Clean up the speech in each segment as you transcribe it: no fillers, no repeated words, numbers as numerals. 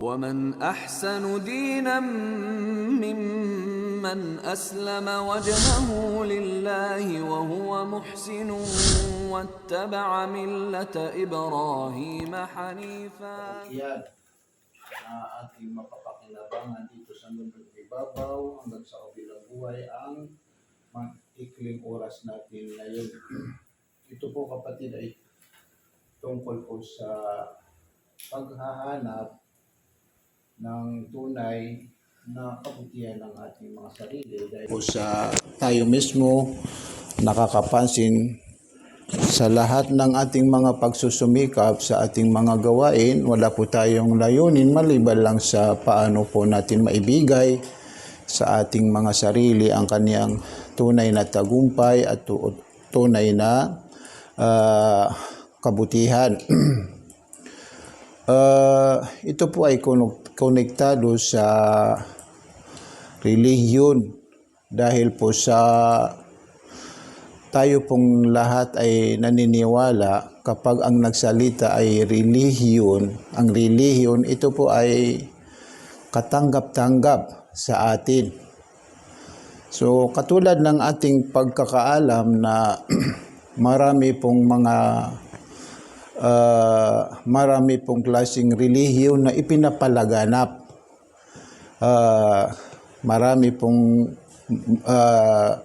ومن أحسن دينا ممن أسلم وجهه لله وهو محسن واتبع ملة إبراهيم حنيفا. Yan na ating mapapakinabangan dito sa mundong ibabaw hanggang sa kabilang buhay ang ikling oras natin ngayon. Ito po kapatid ay tungkol po sa paghahanap ng tunay na kabutihan ng ating mga sarili. Dahil po sa tayo mismo nakakapansin sa lahat ng ating mga pagsusumikap sa ating mga gawain, wala po tayong layunin maliban lang sa paano po natin maibigay sa ating mga sarili ang kaniyang tunay na tagumpay at tunay na kabutihan. Ito po ay konektado sa relihiyon dahil po sa tayo pong lahat ay naniniwala kapag ang nagsalita ay relihiyon, ang relihiyon ito po ay katanggap-tanggap sa atin. So katulad ng ating pagkakaalam na marami pong klaseng relihiyon na ipinapalaganap. Marami pong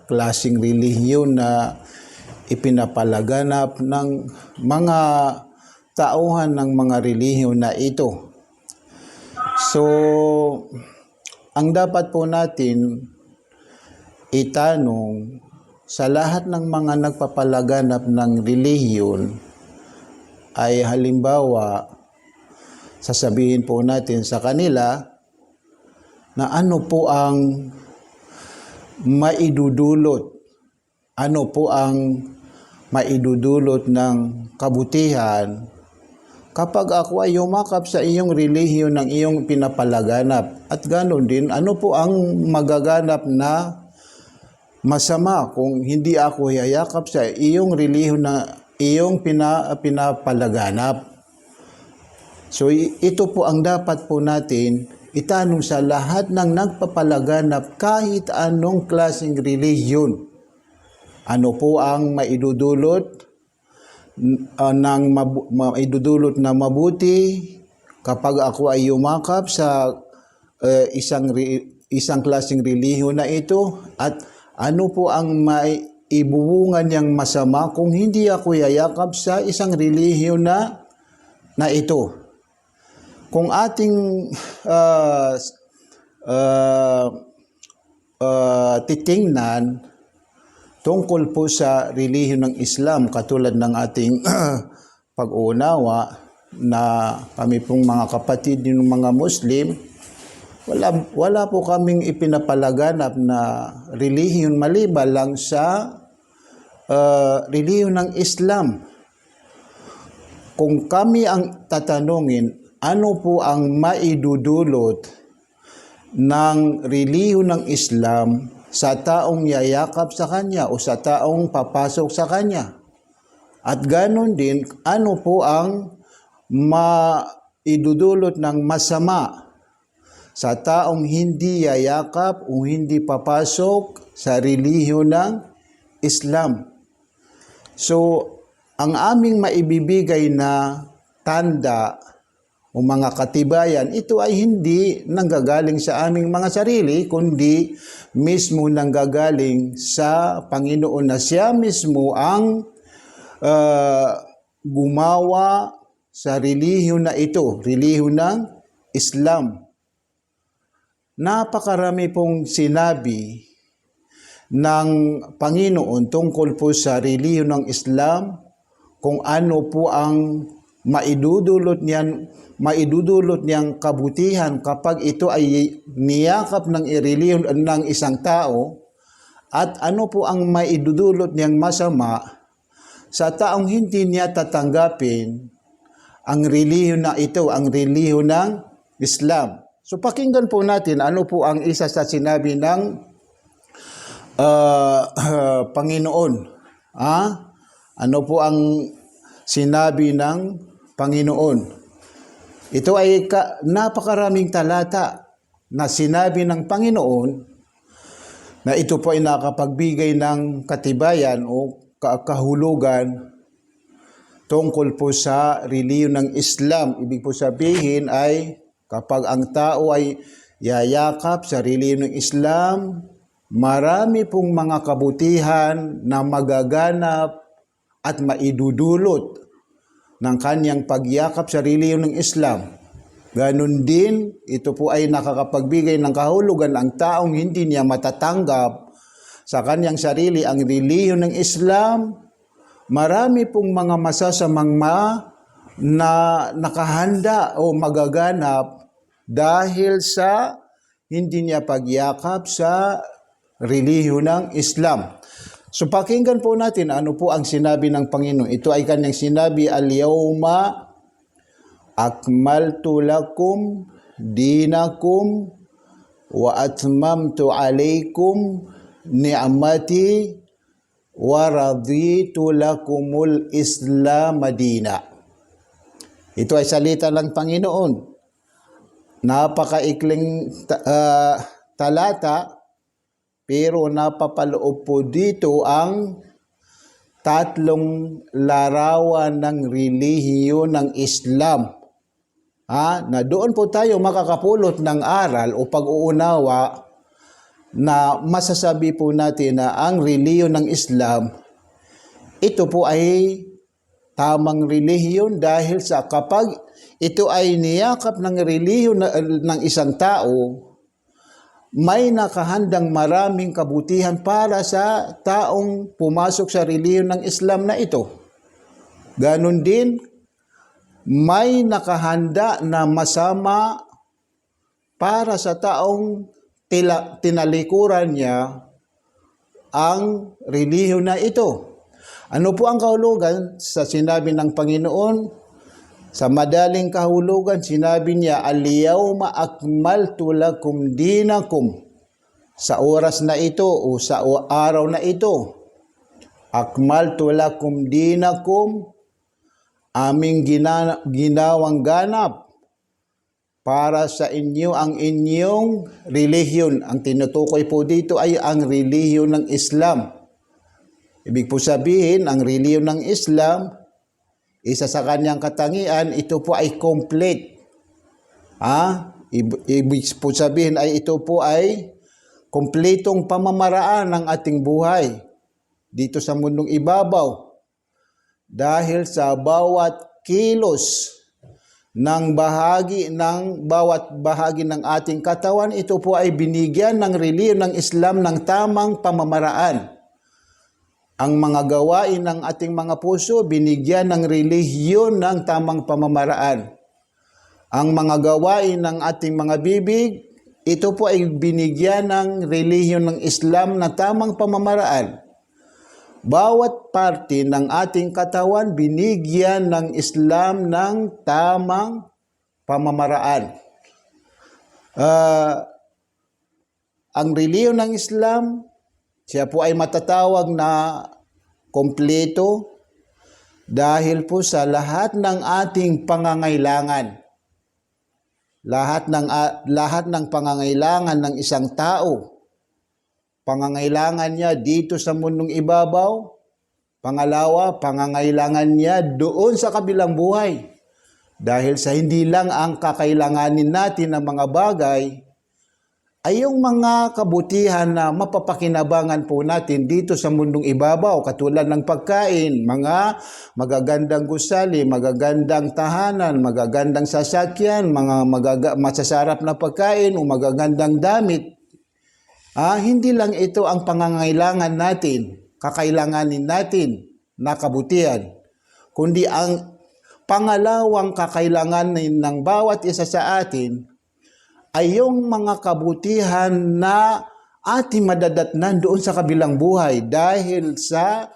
klaseng relihiyon na ipinapalaganap ng mga tauhan ng mga relihiyon na ito. So, ang dapat po natin itanong sa lahat ng mga nagpapalaganap ng relihiyon ay halimbawa, sasabihin po natin sa kanila na ano po ang maidudulot, ano po ang maidudulot ng kabutihan kapag ako ay yumakap sa iyong relihiyon ng iyong pinapalaganap. At ganoon din, ano po ang magaganap na masama kung hindi ako yayakap sa iyong relihiyon na iyong pinapalaganap. So ito po ang dapat po natin itanong sa lahat ng nagpapalaganap kahit anong klaseng relihiyon. Ano po ang maidudulot maidudulot na mabuti kapag ako ay yumakap sa isang klaseng relihiyon na ito, at ano po ang maibubungan niyang masama kung hindi ako yayakap sa isang relihiyon na ito. Kung ating titingnan tungkol po sa relihiyon ng Islam, katulad ng ating pag-uunawa na kami pong mga kapatid ng mga Muslim, wala po kaming ipinapalaganap na relihiyon maliban lang sa relihiyon ng Islam. Kung kami ang tatanungin, ano po ang maidudulot ng relihiyon ng Islam sa taong yayakap sa kanya o sa taong papasok sa kanya? At ganon din, ano po ang maidudulot ng masama sa taong hindi yayakap o hindi papasok sa relihiyon ng Islam? So, ang aming maibibigay na tanda o mga katibayan, ito ay hindi nanggagaling sa aming mga sarili, kundi mismo nanggagaling sa Panginoon na siya mismo ang gumawa sa relihiyon na ito, relihiyon ng Islam. Napakarami pong sinabi ng Panginoon tungkol po sa relihiyon ng Islam, kung ano po ang maidudulot niyang kabutihan kapag ito ay niyakap ng relihiyon ng isang tao, at ano po ang maidudulot niyang masama sa taong hindi niya tatanggapin ang relihiyon na ito, ang relihiyon ng Islam. So pakinggan po natin ano po ang isa sa sinabi ng Panginoon. Ano po ang sinabi ng Panginoon? Ito ay napakaraming talata na sinabi ng Panginoon na ito po ay nakapagbigay ng katibayan o kahulugan tungkol po sa relihiyon ng Islam. Ibig po sabihin ay kapag ang tao ay yayakap sa relihiyon ng Islam, marami pong mga kabutihan na magaganap at maidudulot ng kanyang pagyakap sa relihiyon ng Islam. Ganon din, ito po ay nakakapagbigay ng kahulugan ang taong hindi niya matatanggap sa kanyang sarili ang relihiyon ng Islam. Marami pong mga masasamang na nakahanda o magaganap dahil sa hindi niya pagyakap sa relihiyon ng Islam. So pakinggan po natin ano po ang sinabi ng Panginoon. Ito ay kanyang sinabi, Al-yawma akmaltu lakum dinakum wa atmamtu alaykum ni'mati wa raditu lakumul Islam madina. Ito ay salita ng Panginoon. Napakaikling talata, pero napapaloob po dito ang tatlong larawan ng relihiyon ng Islam. Na doon po tayo makakapulot ng aral o pag-uunawa na masasabi po natin na ang relihiyon ng Islam, ito po ay tamang relihiyon dahil sa kapag ito ay niyakap ng relihiyon ng isang tao, may nakahandang maraming kabutihan para sa taong pumasok sa relihiyon ng Islam na ito. Ganon din, may nakahanda na masama para sa taong tinalikuran niya ang relihiyon na ito. Ano po ang kahulugan sa sinabi ng Panginoon? Sa madaling kahulugan, sinabi niya, Al-yawma akmaltu lakum dinakum. Sa oras na ito o sa araw na ito, akmaltu lakum dinakum, aming ginawang ganap para sa inyo ang inyong relihiyon. Ang tinutukoy po dito ay ang relihiyon ng Islam. Ibig po sabihin, ang relihiyon ng Islam, isa sa kanyang katangian, ito po ay complete. Ibig po sabihin ay ito po ay kompletong pamamaraan ng ating buhay dito sa mundong ibabaw. Dahil sa bawat kilos ng bawat bahagi ng ating katawan, ito po ay binigyan ng relihiyon ng Islam ng tamang pamamaraan. Ang mga gawain ng ating mga puso, binigyan ng relihiyon ng tamang pamamaraan. Ang mga gawain ng ating mga bibig, ito po ay binigyan ng relihiyon ng Islam na tamang pamamaraan. Bawat parte ng ating katawan, binigyan ng Islam ng tamang pamamaraan. Ang relihiyon ng Islam, siya po ay matatawag na kompleto dahil po sa lahat ng ating pangangailangan. Lahat ng pangangailangan ng isang tao. Pangangailangan niya dito sa mundong ibabaw. Pangalawa, pangangailangan niya doon sa kabilang buhay. Dahil sa hindi lang ang kakailanganin natin ng mga bagay, ay yung mga kabutihan na mapapakinabangan po natin dito sa mundong ibabaw, katulad ng pagkain, mga magagandang gusali, magagandang tahanan, magagandang sasakyan, mga masasarap na pagkain o magagandang damit. Hindi lang ito ang pangangailangan natin, kakailanganin natin na kabutihan, kundi ang pangalawang kakailanganin ng bawat isa sa atin ay yung mga kabutihan na ating madadatnan doon sa kabilang buhay dahil sa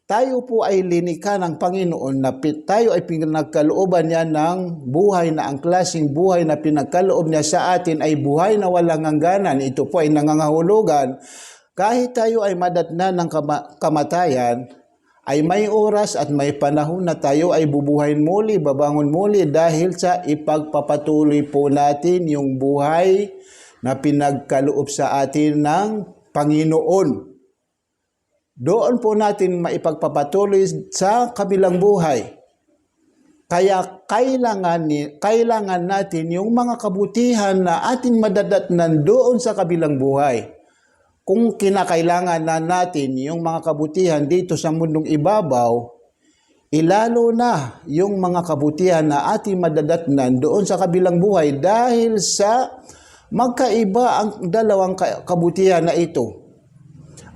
tayo po ay linikha ng Panginoon na tayo ay pinagkalooban niya ng buhay na ang klaseng buhay na pinagkaloob niya sa atin ay buhay na walang hangganan. Ito po ay nangangahulugan kahit tayo ay madatnan ng kamatayan, ay may oras at may panahon na tayo ay bubuhayin muli, babangon muli dahil sa ipagpapatuloy po natin yung buhay na pinagkaloob sa atin ng Panginoon. Doon po natin maipagpapatuloy sa kabilang buhay. Kaya kailangan natin yung mga kabutihan na ating madadatnan doon sa kabilang buhay. Kung kinakailangan na natin yung mga kabutihan dito sa mundong ibabaw, ilalo na yung mga kabutihan na ating madadatnan doon sa kabilang buhay dahil sa magkaiba ang dalawang kabutihan na ito.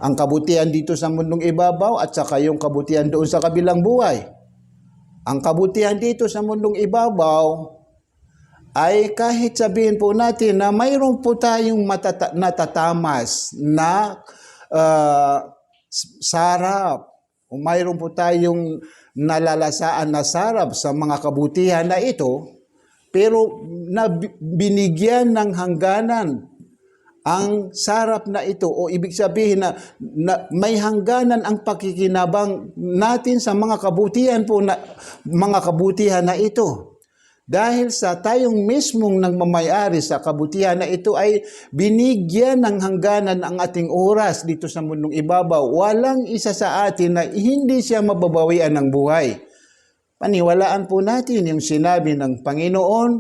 Ang kabutihan dito sa mundong ibabaw at saka yung kabutihan doon sa kabilang buhay. Ang kabutihan dito sa mundong ibabaw ay kahit sabihin po natin na mayroon po tayong natatamas na sarap o mayroon po tayong nalalasaan na sarap sa mga kabutihan na ito, pero binigyan ng hangganan ang sarap na ito o ibig sabihin na may hangganan ang pakikinabang natin sa mga kabutihan na ito. Dahil sa tayong mismong nagmamayari sa kabutihan na ito ay binigyan ng hangganan ang ating oras dito sa mundong ibabaw. Walang isa sa atin na hindi siya mababawian ng buhay. Paniwalaan po natin yung sinabi ng Panginoon,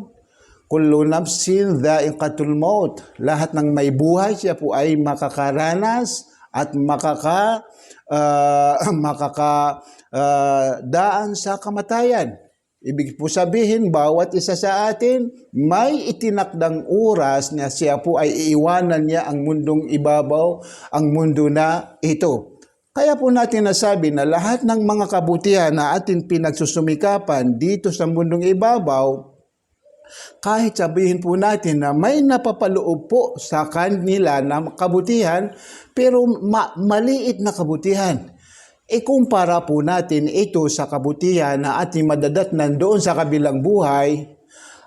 kullu nafsin dha'iqatul maut. Lahat ng may buhay siya po ay makakaranas at makakadaan sa kamatayan. Ibig po sabihin, bawat isa sa atin may itinakdang oras na siya po ay iiwanan niya ang mundong ibabaw, ang mundo na ito. Kaya po natin nasabi na lahat ng mga kabutihan na ating pinagsusumikapan dito sa mundong ibabaw, kahit sabihin po natin na may napapaloob po sa kanila na kabutihan, pero maliit na kabutihan. Ikumpara po natin ito sa kabutihan na ating madadatnan doon sa kabilang buhay,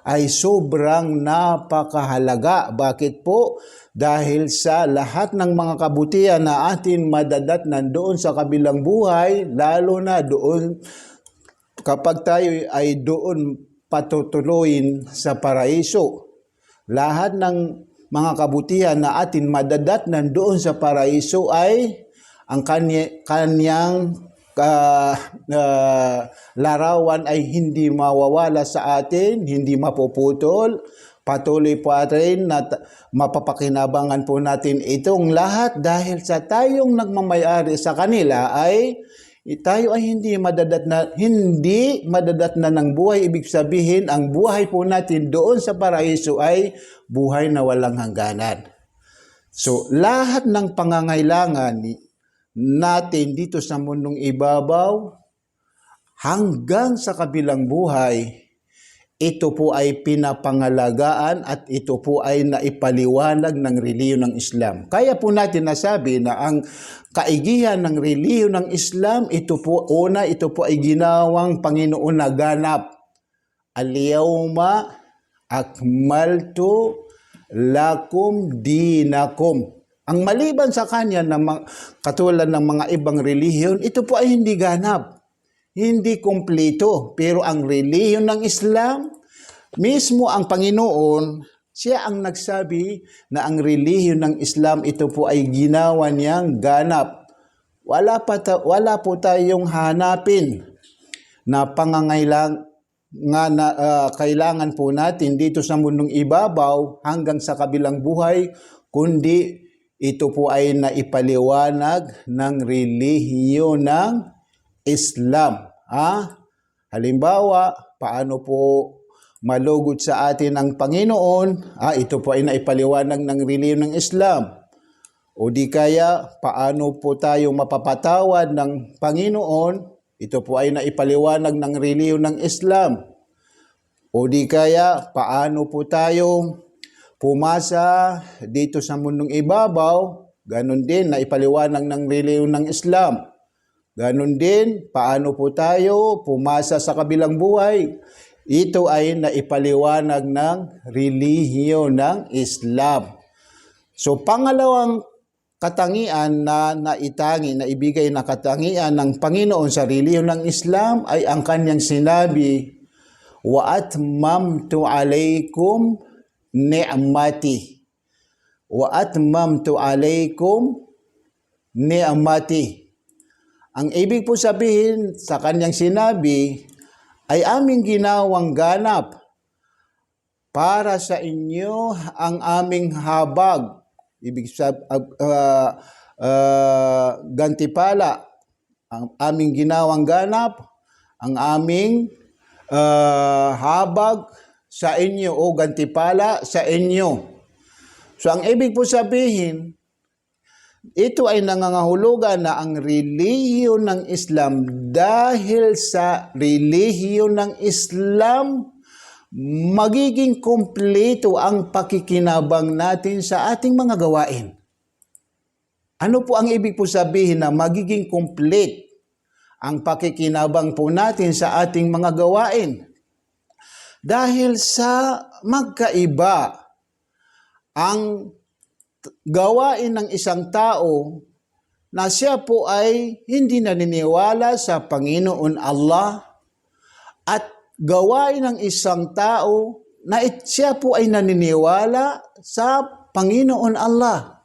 ay sobrang napakahalaga. Bakit po? Dahil sa lahat ng mga kabutihan na ating madadatnan doon sa kabilang buhay, lalo na doon kapag tayo ay doon patutuloyin sa paraiso. Lahat ng mga kabutihan na atin madadatnan doon sa paraiso ay ang kanyang larawan ay hindi mawawala sa atin, hindi mapuputol. Patuloy po rin na mapapakinabangan po natin itong lahat dahil sa tayong nagmamayari sa kanila ay tayo ay hindi madadatnan ng buhay. Ibig sabihin, ang buhay po natin doon sa paraiso ay buhay na walang hangganan. So, lahat ng pangangailangan natin dito sa mundong ibabaw, hanggang sa kabilang buhay, ito po ay pinapangalagaan at ito po ay naipaliwanag ng relihiyon ng Islam. Kaya po natin nasabi na ang kaigihan ng relihiyon ng Islam, ito po ay ginawang Panginoon na ganap. Al-yawma akmaltu lakum dinakum. Ang maliban sa kanya, katulad ng mga ibang relihiyon, ito po ay hindi ganap. Hindi kumpleto. Pero ang relihiyon ng Islam, mismo ang Panginoon, siya ang nagsabi na ang relihiyon ng Islam, ito po ay ginawa niyang ganap. Wala po tayong hanapin na kailangan po natin dito sa mundong ibabaw hanggang sa kabilang buhay, kundi ito po ay naipaliwanag ng relihiyon ng Islam. Halimbawa, paano po malugod sa atin ang Panginoon? Ito po ay naipaliwanag ng relihiyon ng Islam. O di kaya, paano po tayo mapapatawad ng Panginoon? Ito po ay naipaliwanag ng relihiyon ng Islam. O di kaya, paano po tayo pumasa dito sa mundong ibabaw? Ganon din, naipaliwanag ng relihiyon ng Islam. Ganon din, paano po tayo pumasa sa kabilang buhay? Ito ay naipaliwanag ng relihiyon ng Islam. So, pangalawang katangian na naitangi, na ibigay na katangian ng Panginoon sa relihiyon ng Islam ay ang kanyang sinabi, wa atmamtu alaykum ni'mati. Wa atmamtu alaykum ni'mati. Ang ibig po sabihin sa kanyang sinabi ay aming ginawang ganap para sa inyo ang aming habag. Ibig sabihin, gantipala, ang aming ginawang ganap, ang aming habag sa inyo o gantipala sa inyo. So ang ibig po sabihin, ito ay nangangahulugan na ang relihiyon ng Islam, dahil sa relihiyon ng Islam, magiging kumpleto ang pakikinabang natin sa ating mga gawain. Ano po ang ibig po sabihin na magiging complete ang pakikinabang po natin sa ating mga gawain? Dahil sa magkaiba ang gawain ng isang tao na siya po ay hindi naniniwala sa Panginoon Allah, at gawain ng isang tao na siya po ay naniniwala sa Panginoon Allah.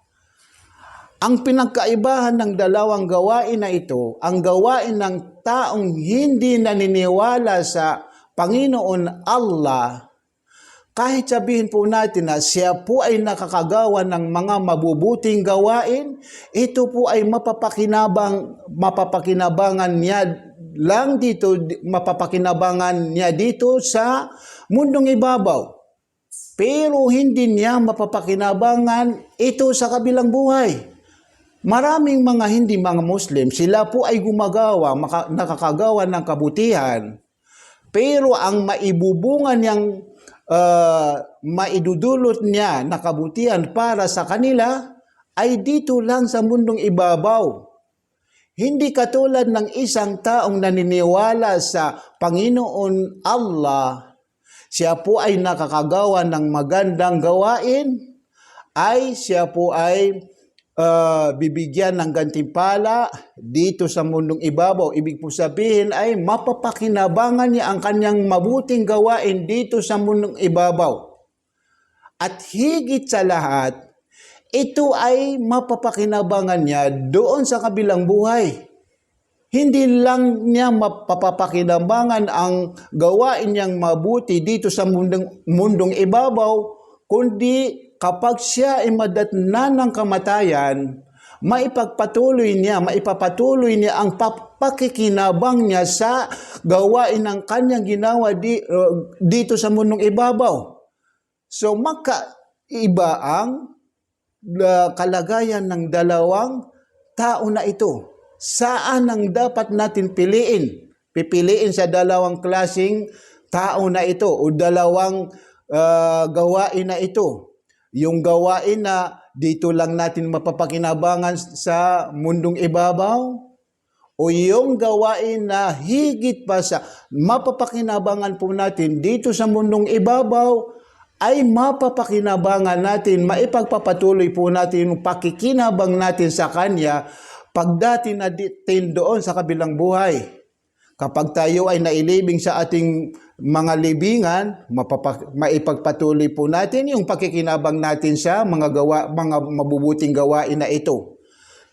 Ang pinagkaibahan ng dalawang gawain na ito, ang gawain ng taong hindi naniniwala sa Panginoon Allah, kahit sabihin po natin na siya po ay nakakagawa ng mga mabubuting gawain, ito po ay mapapakinabangan niya lang dito, mapapakinabangan niya dito sa mundong ibabaw. Pero hindi niya mapapakinabangan ito sa kabilang buhay. Maraming mga hindi mga Muslim, sila po ay gumagawa, nakakagawa ng kabutihan, pero ang maibubungan niyang maidudulot niya na kabutihan para sa kanila ay dito lang sa mundong ibabaw. Hindi katulad ng isang taong naniniwala sa Panginoon Allah, siya po ay nakakagawa ng magandang gawain, ay siya po ay bibigyan ng gantimpala dito sa mundong ibabaw. Ibig po sabihin ay mapapakinabangan niya ang kanyang mabuting gawain dito sa mundong ibabaw. At higit sa lahat, ito ay mapapakinabangan niya doon sa kabilang buhay. Hindi lang niya mapapakinabangan ang gawain niyang mabuti dito sa mundong ibabaw, kundi kapag siya ay madatnan ng kamatayan, maipapatuloy niya ang pakikinabang niya sa gawain ng kanyang ginawa dito sa mundong ibabaw. So magkaiba ang kalagayan ng dalawang tao na ito. Saan ang dapat natin piliin? Pipiliin sa dalawang klaseng tao na ito o dalawang gawain na ito. Yung gawain na dito lang natin mapapakinabangan sa mundong ibabaw, o yung gawain na higit pa sa mapapakinabangan po natin dito sa mundong ibabaw, ay mapapakinabangan natin, maipagpapatuloy po natin yung pakikinabang natin sa Kanya pagdating natin doon sa kabilang buhay. Kapag tayo ay nailibing sa ating mga libingan, maipagpatuloy po natin yung pakikinabang natin sa mga mabubuting gawain na ito.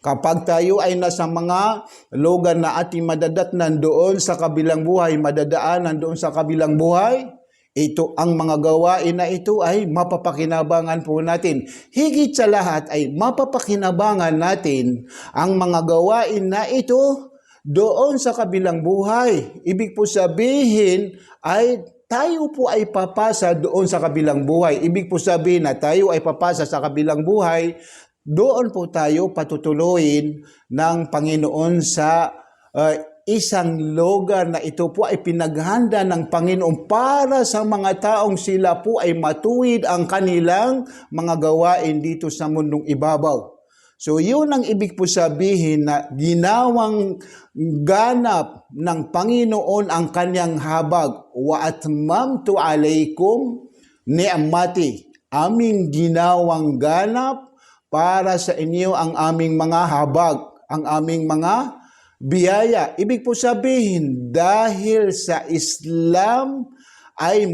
Kapag tayo ay nasa mga lugar na ating madadatnan doon sa kabilang buhay, madadaanan doon sa kabilang buhay, ito ang mga gawain na ito ay mapapakinabangan po natin. Higit sa lahat ay mapapakinabangan natin ang mga gawain na ito doon sa kabilang buhay. Ibig po sabihin ay tayo po ay papasa doon sa kabilang buhay. Ibig po sabihin na tayo ay papasa sa kabilang buhay, doon po tayo patutuloyin ng Panginoon sa isang lugar na ito po ay pinaghanda ng Panginoon para sa mga taong sila po ay matuwid ang kanilang mga gawain dito sa mundong ibabaw. So yun ang ibig po sabihin na ginawang ganap ng Panginoon ang kanyang habag. Wa atmamtu alaykum ni'mati. Aming ginawang ganap para sa inyo ang aming mga habag, ang aming mga biyaya. Ibig po sabihin, dahil sa Islam ay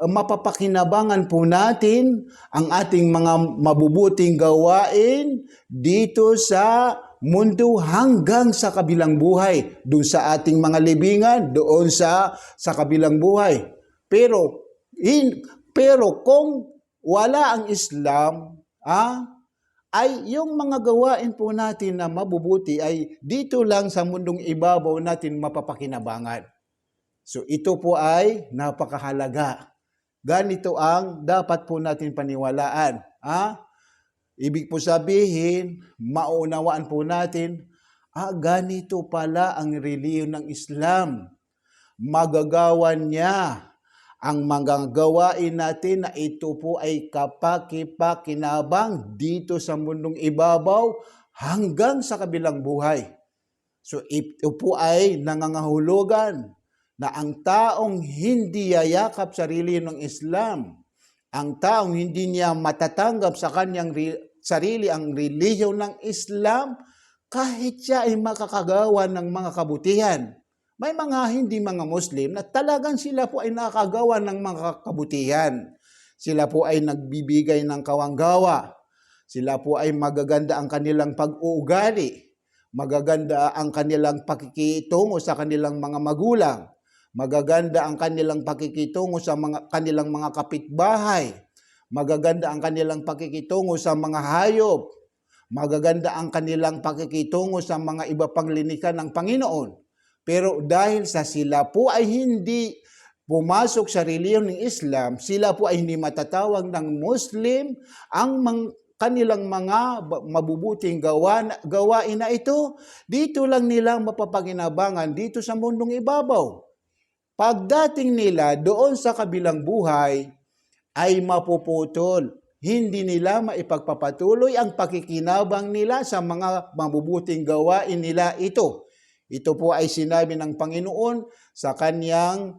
mapapakinabangan po natin ang ating mga mabubuting gawain dito sa mundo hanggang sa kabilang buhay. Doon sa ating mga libingan, doon sa kabilang buhay. Pero kung wala ang Islam, ay yung mga gawain po natin na mabubuti ay dito lang sa mundong ibabaw natin mapapakinabangan. So ito po ay napakahalaga. Ganito ang dapat po natin paniwalaan. Ibig po sabihin, maunawaan po natin, ganito pala ang relihiyon ng Islam. Magagawan niya ang mga gawain natin na ito po ay kapakipakinabang dito sa mundong ibabaw hanggang sa kabilang buhay. So ito po ay nangangahulugan na ang taong hindi yayakap sa relihiyon ng Islam, ang taong hindi niya matatanggap sa kanyang sarili ang relihiyon ng Islam, kahit siya ay makakagawa ng mga kabutihan. May mga hindi mga Muslim na talagang sila po ay nakagawa ng mga kabutihan. Sila po ay nagbibigay ng kawanggawa. Sila po ay magaganda ang kanilang pag-uugali. Magaganda ang kanilang pakikitungo sa kanilang mga magulang. Magaganda ang kanilang pakikitungo sa kanilang mga kapitbahay. Magaganda ang kanilang pakikitungo sa mga hayop. Magaganda ang kanilang pakikitungo sa mga iba pang linikha ng Panginoon. Pero dahil sa sila po ay hindi pumasok sa relihiyon ng Islam, sila po ay hindi matatawag ng Muslim, ang kanilang mga mabubuting gawain na ito, dito lang nila mapapakinabangan dito sa mundong ibabaw. Pagdating nila doon sa kabilang buhay, ay mapuputol. Hindi nila maipagpapatuloy ang pakikinabang nila sa mga mabubuting gawain nila ito. Ito po ay sinabi ng Panginoon sa kanyang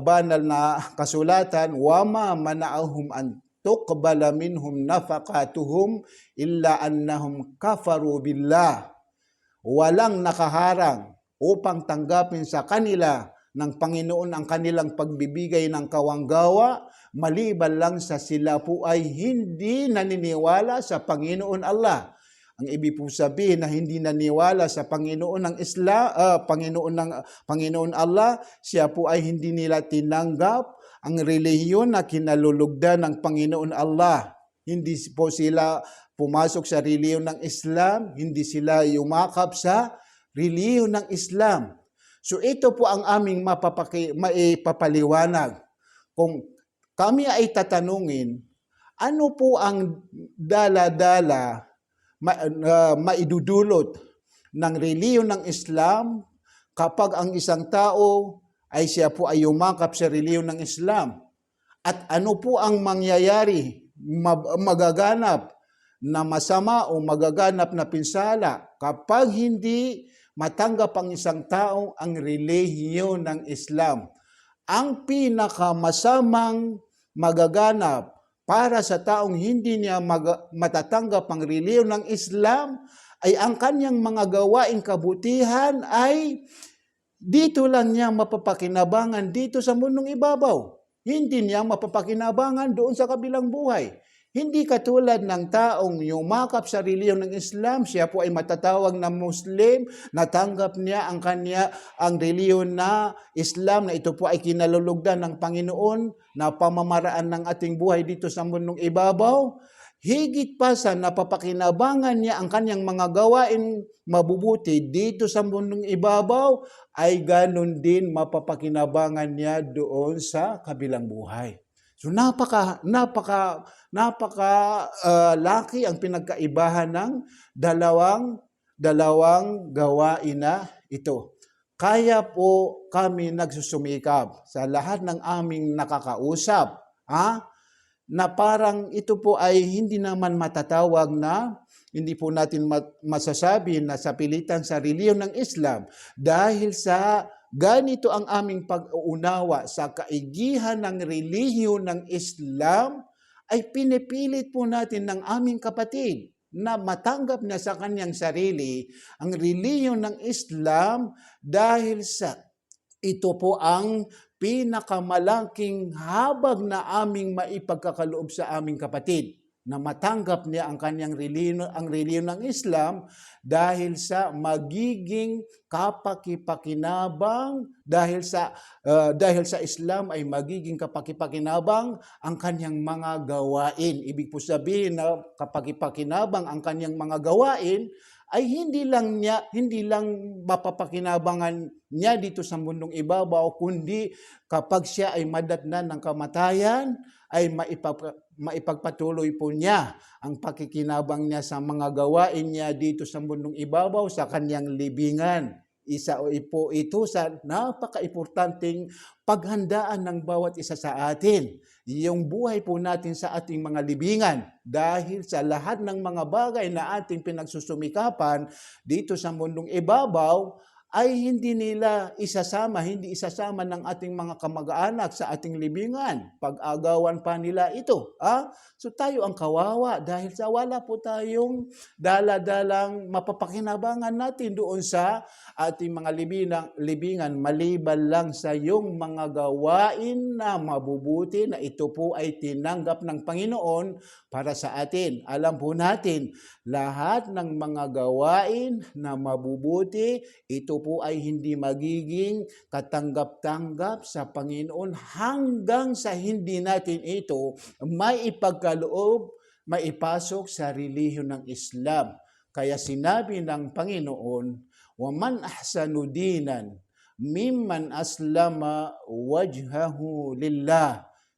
banal na kasulatan, "Wama mana'ahum an tuqbala minhum nafaqatuhum illa annahum kafaru billah." Walang nakaharang upang tanggapin sa kanila ng Panginoon ang kanilang pagbibigay ng kawanggawa, maliban lang sa sila po ay hindi naniniwala sa Panginoon Allah. Ang ibig po sabihin na hindi naniwala sa Panginoon ng Islam, Panginoon Allah, siya po ay hindi nila tinanggap ang relihiyon na kinalulugdan ng Panginoon Allah. Hindi po sila pumasok sa relihiyon ng Islam, hindi sila yumakap sa relihiyon ng Islam. So ito po ang aming maipapaliwanag. Kung kami ay tatanungin, ano po ang dala-dala maidudulot ng relihiyon ng Islam kapag ang isang tao ay siya po ay yumakap sa relihiyon ng Islam? At ano po ang mangyayari, magaganap na masama o magaganap na pinsala kapag hindi matanggap ang isang tao ang relihiyon ng Islam? Ang pinakamasamang magaganap para sa taong hindi niya matatanggap ang relihiyon ng Islam ay ang kanyang mga gawaing kabutihan ay dito lang niya mapapakinabangan dito sa mundong ibabaw. Hindi niya mapapakinabangan doon sa kabilang buhay. Hindi katulad ng taong yumakap sa relihiyon ng Islam, siya po ay matatawag na Muslim, natanggap niya ang relihiyon na Islam na ito po ay kinalulugdan ng Panginoon na pamamaraan ng ating buhay dito sa mundong ibabaw. Higit pa sa napapakinabangan niya ang kanyang mga gawain mabubuti dito sa mundong ibabaw, ay ganun din mapapakinabangan niya doon sa kabilang buhay. So napaka laki ang pinagkaibahan ng dalawang gawain na ito. Kaya po kami nagsusumikap sa lahat ng aming nakakausap, na parang ito po ay hindi naman matatawag na, hindi po natin masasabi na sa pilitan sa relihiyon ng Islam, dahil sa ganito ang aming pag-uunawa sa kaigihan ng relihiyon ng Islam, ay pinipilit po natin ng aming kapatid na matanggap niya sa kanyang sarili ang relihiyon ng Islam dahil sa ito po ang pinakamalaking habag na aming maipagkakaloob sa aming kapatid na matanggap niya ang kanyang relihiyon ng Islam dahil sa magiging kapakipakinabang dahil sa Islam ay magiging kapakipakinabang ang kanyang mga gawain. Ibig po sabihin na kapakipakinabang ang kanyang mga gawain ay hindi lang mapapakinabangan niya dito sa mundong ibabaw, kundi kapag siya ay madatnan ng kamatayan, ay maipagpatuloy po niya ang pakikinabang niya sa mga gawain niya dito sa mundong ibabaw, sa kanyang libingan. Isa po ito sa napaka-importanting paghandaan ng bawat isa sa atin. Yung buhay po natin sa ating mga libingan dahil sa lahat ng mga bagay na ating pinagsusumikapan dito sa mundong ibabaw ay hindi isasama ng ating mga kamag-anak sa ating libingan. Pag-agawan pa nila ito. So tayo ang kawawa dahil sa wala po tayong dala-dalang mapapakinabangan natin doon sa ating mga libingan maliban lang sa yung mga gawain na mabubuti na ito po ay tinanggap ng Panginoon para sa atin. Alam po natin, lahat ng mga gawain na mabubuti, ito po ay hindi magiging katanggap-tanggap sa Panginoon hanggang sa hindi natin ito maipasok sa relihiyon ng Islam. Kaya sinabi ng Panginoon, وَمَنْ أَحْسَنُ دِينًا مِمَّنْ أَسْلَمَ وَجْهَهُ لِلَّهِ.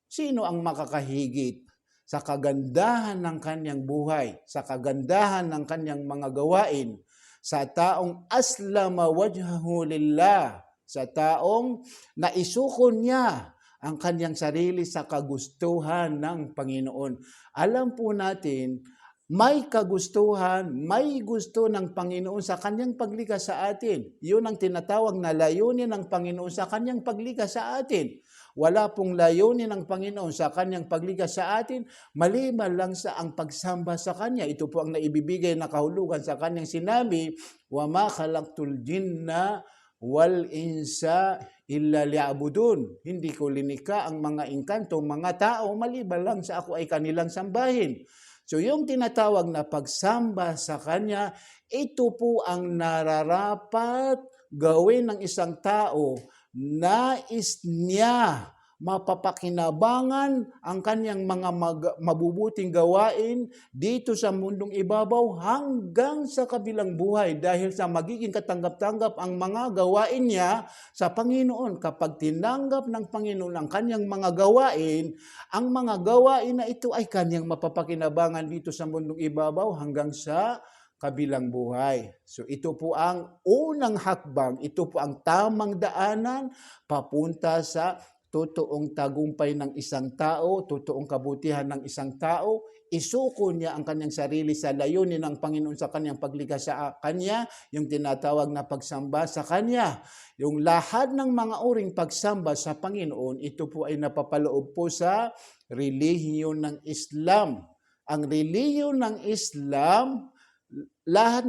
Sino ang makakahigit sa kagandahan ng kanyang buhay, sa kagandahan ng kanyang mga gawain, sa taong aslama wajhahu lillah, sa taong naisuko niya ang kanyang sarili sa kagustuhan ng Panginoon. Alam po natin, may kagustuhan, may gusto ng Panginoon sa kanyang paglikha sa atin. Yun ang tinatawag na layunin ng Panginoon sa kanyang paglikha sa atin. Wala pong layunin ng Panginoon sa kanyang paglikha sa atin, maliban lang sa ang pagsamba sa kanya. Ito po ang naibibigay na kahulugan sa kanyang sinabi, وَمَا خَلَقْتُ الْجِنَّ وَالْإِنسَ إِلَّا لِيَعْبُدُونِ. Hindi ko linika ang mga engkanto, mga tao, maliban lang sa ako ay kanilang sambahin. So yung tinatawag na pagsamba sa kanya, ito po ang nararapat gawin ng isang tao. Nais niya mapapakinabangan ang kanyang mga mabubuting gawain dito sa mundong ibabaw hanggang sa kabilang buhay dahil sa magiging katanggap-tanggap ang mga gawain niya sa Panginoon. Kapag tinanggap ng Panginoon ang kanyang mga gawain, ang mga gawain na ito ay kanyang mapapakinabangan dito sa mundong ibabaw hanggang sa kabilang buhay. So ito po ang unang hakbang, ito po ang tamang daanan papunta sa totoong tagumpay ng isang tao, totoong kabutihan ng isang tao. Isuko niya ang kanyang sarili sa layunin ng Panginoon sa kanyang paglikha sa kanya, yung tinatawag na pagsamba sa kanya. Yung lahat ng mga uring pagsamba sa Panginoon, ito po ay napapaloob po sa relihiyon ng Islam. Ang relihiyon ng Islam, lahat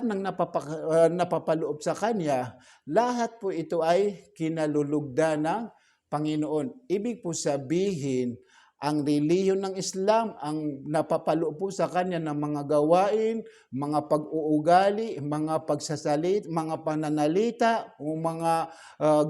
ng napapaloob sa kanya, lahat po ito ay kinalulugdan ng Panginoon. Ibig po sabihin, ang relihiyon ng Islam, ang napapaloob po sa kanya ng mga gawain, mga pag-uugali, mga pagsasalit, mga pananalita, o mga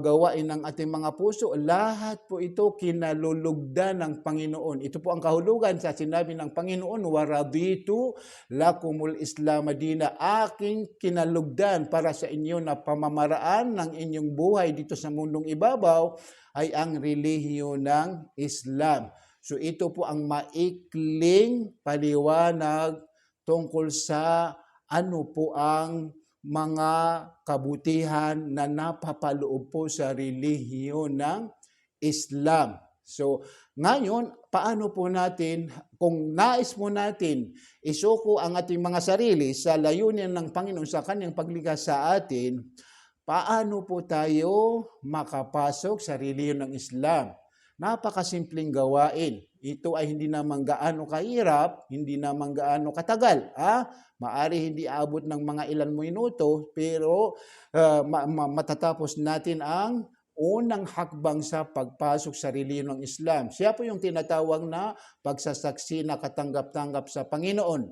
gawain ng ating mga puso, lahat po ito kinalulugdan ng Panginoon. Ito po ang kahulugan sa sinabi ng Panginoon, "Waraditu lakumul Islam madina." Aking kinalugdan para sa inyo na pamamaraan ng inyong buhay dito sa mundong ibabaw ay ang relihiyon ng Islam. So ito po ang maikling paliwanag tungkol sa ano po ang mga kabutihan na napapaloob po sa relihiyon ng Islam. So ngayon, paano po natin, kung nais po natin isuko ang ating mga sarili sa layunin ng Panginoon sa kanyang paglikha sa atin, paano po tayo makapasok sa relihiyon ng Islam? Napakasimpleng gawain. ito ay hindi naman gaano kahirap, hindi naman gaano katagal. Maari hindi abot ng mga ilan minuto, pero matatapos natin ang unang hakbang sa pagpasok sa relihiyon ng Islam. Siya po yung tinatawag na pagsasaksi na katanggap-tanggap sa Panginoon.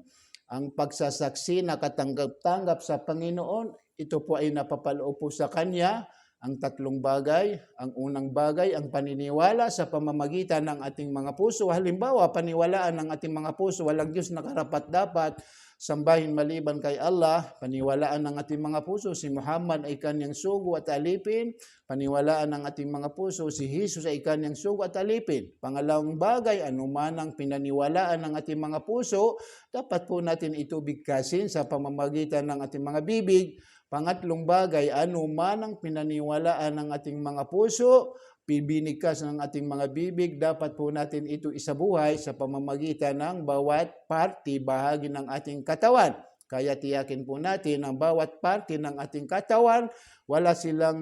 Ang pagsasaksi na katanggap-tanggap sa Panginoon, ito po ay napapaloob po sa Kanya ang tatlong bagay. Ang unang bagay, ang paniniwala sa pamamagitan ng ating mga puso. Halimbawa, paniwalaan ng ating mga puso, walang Diyos na karapat-dapat sambahin maliban kay Allah. Paniwalaan ng ating mga puso, si Muhammad ay kanyang sugo at alipin. Paniwalaan ng ating mga puso, si Jesus ay kanyang sugo at alipin. Pangalawang bagay, anuman ang pinaniwalaan ng ating mga puso, dapat po natin ito bigkasin sa pamamagitan ng ating mga bibig. Pangatlong bagay, anuman ang pinaniwalaan ng ating mga puso, binigkas ng ating mga bibig, dapat po natin ito isabuhay sa pamamagitan ng bawat parte, bahagi ng ating katawan. Kaya tiyakin po natin ang bawat parte ng ating katawan, wala silang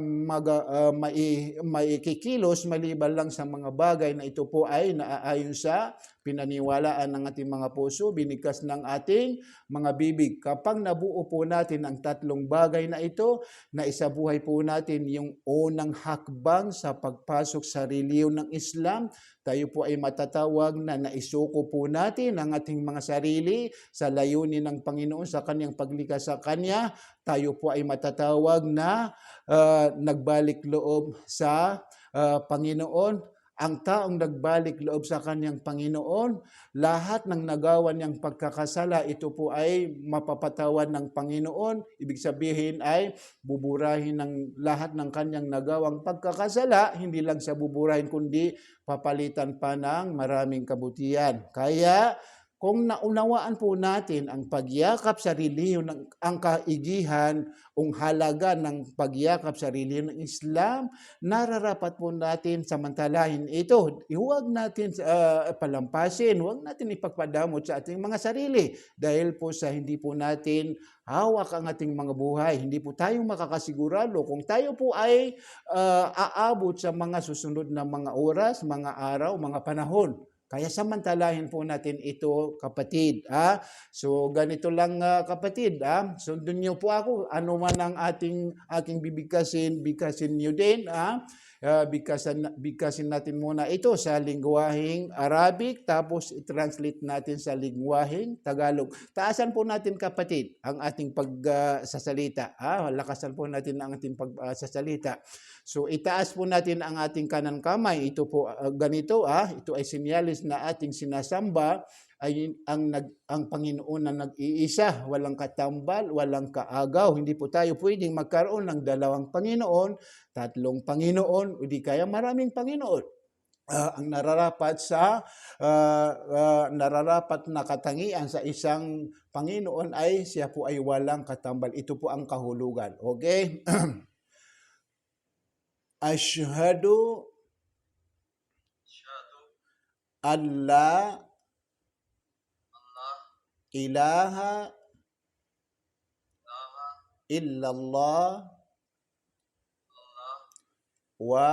maikikilos maliban lang sa mga bagay na ito po ay naaayon sa pinaniwalaan ng ating mga puso, binigkas ng ating mga bibig. Kapag nabuo po natin ang tatlong bagay na ito, na isabuhay po natin yung unang hakbang sa pagpasok sa relihiyon ng Islam, tayo po ay matatawag na naisuko po natin ang ating mga sarili sa layunin ng Panginoon sa kanyang paglikas sa kanya. Tayo po ay matatawag na nagbalik loob sa Panginoon. Ang taong nagbalik loob sa kanyang Panginoon, lahat ng nagawa niyang pagkakasala, ito po ay mapapatawan ng Panginoon. Ibig sabihin ay buburahin ng lahat ng kanyang nagawang pagkakasala, hindi lang sa buburahin kundi papalitan pa ng maraming kabutihan. Kaya kung naunawaan po natin ang pagyakap sa relihiyon, ang kaigihan, ang halaga ng pagyakap sa relihiyon ng Islam, nararapat po natin samantalahin ito. Huwag natin palampasin, huwag natin ipagpadamot sa ating mga sarili dahil po sa hindi po natin hawak ang ating mga buhay. Hindi po tayo makakasigurado kung tayo po ay aabot sa mga susunod na mga oras, mga araw, mga panahon. Kaya samantalahin po natin ito, kapatid. So ganito lang, kapatid. Sundin niyo po ako. Ano man ang aking bibigkasin niyo din. Bigkasin natin muna ito sa lingwaheng Arabic, tapos i-translate natin sa lingwaheng Tagalog. Taasan po natin, kapatid, ang ating pagsasalita. Lakasan po natin ang ating pagsasalita. So itaas po natin ang ating kanang kamay. Ito po ganito. Ito ay sinyalis na ating sinasamba ay ang Panginoon na nag-iisa, walang katambal, walang kaagaw. Hindi po tayo pwedeng magkaroon ng dalawang Panginoon, tatlong Panginoon, o di kaya maraming Panginoon. Ang nararapat na katangian sa isang Panginoon ay siya po ay walang katambal. Ito po ang kahulugan. Okay? Asyhadu an la ilaha illallah wa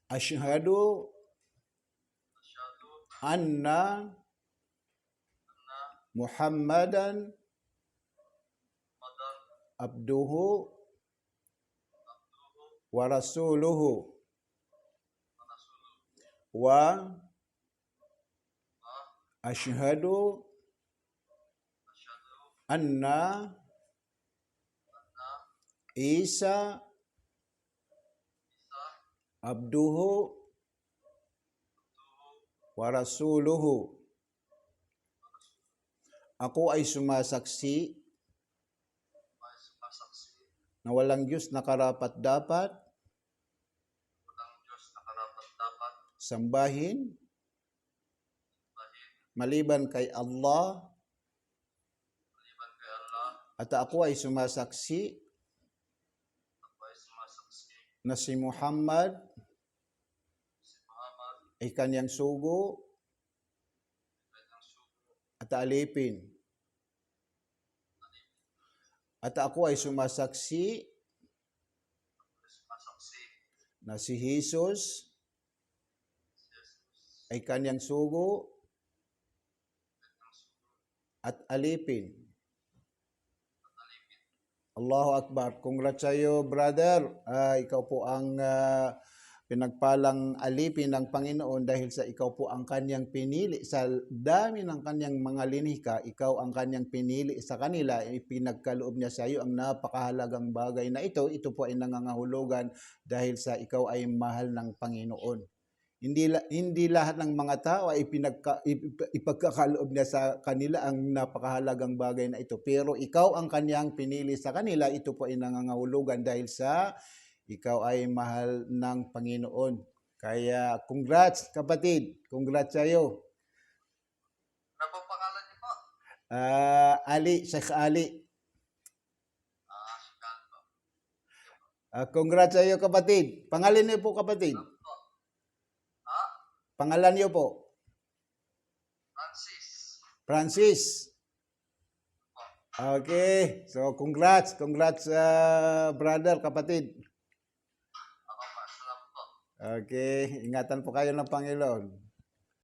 asyhadu anna Muhammadan abduhu wa rasuluhu wa asyhadu anna Isa abduhu wa rasuluhu. Ako ay sumasaksi na walang Diyos na karapat-dapat sambahin maliban kay Allah, at ako ay sumasaksi na si Muhammad ay kanyang sugo at alipin. At ako ay sumasaksi na si Jesus ay kanyang sugo at alipin. Allahu Akbar. Congrats sa iyo, brother. Ikaw po ang pinagpalang alipin ng Panginoon dahil sa ikaw po ang kanyang pinili. Sa dami ng kanyang mga linhika, ikaw ang kanyang pinili sa kanila. Ipinagkaloob niya sa iyo ang napakahalagang bagay na ito. Ito po ay nangangahulugan dahil sa ikaw ay mahal ng Panginoon. Hindi lahat ng mga tao ay ipagkakaloob niya sa kanila ang napakahalagang bagay na ito. Pero ikaw ang kanyang pinili sa kanila. Ito po ay nangangahulugan dahil sa ikaw ay mahal ng Panginoon. Kaya congrats kapatid. Congrats sa iyo. Ano po pangalan niyo po? Ali, Sheikh Ali. Sikat po. Congrats sa iyo kapatid. Pangalan niyo po kapatid. Pangalan niyo po. Francis. Francis. Okay. So congrats brother, kapatid. Ako pa, salamat po. Okay, ingatan po kayo ng Panginoon.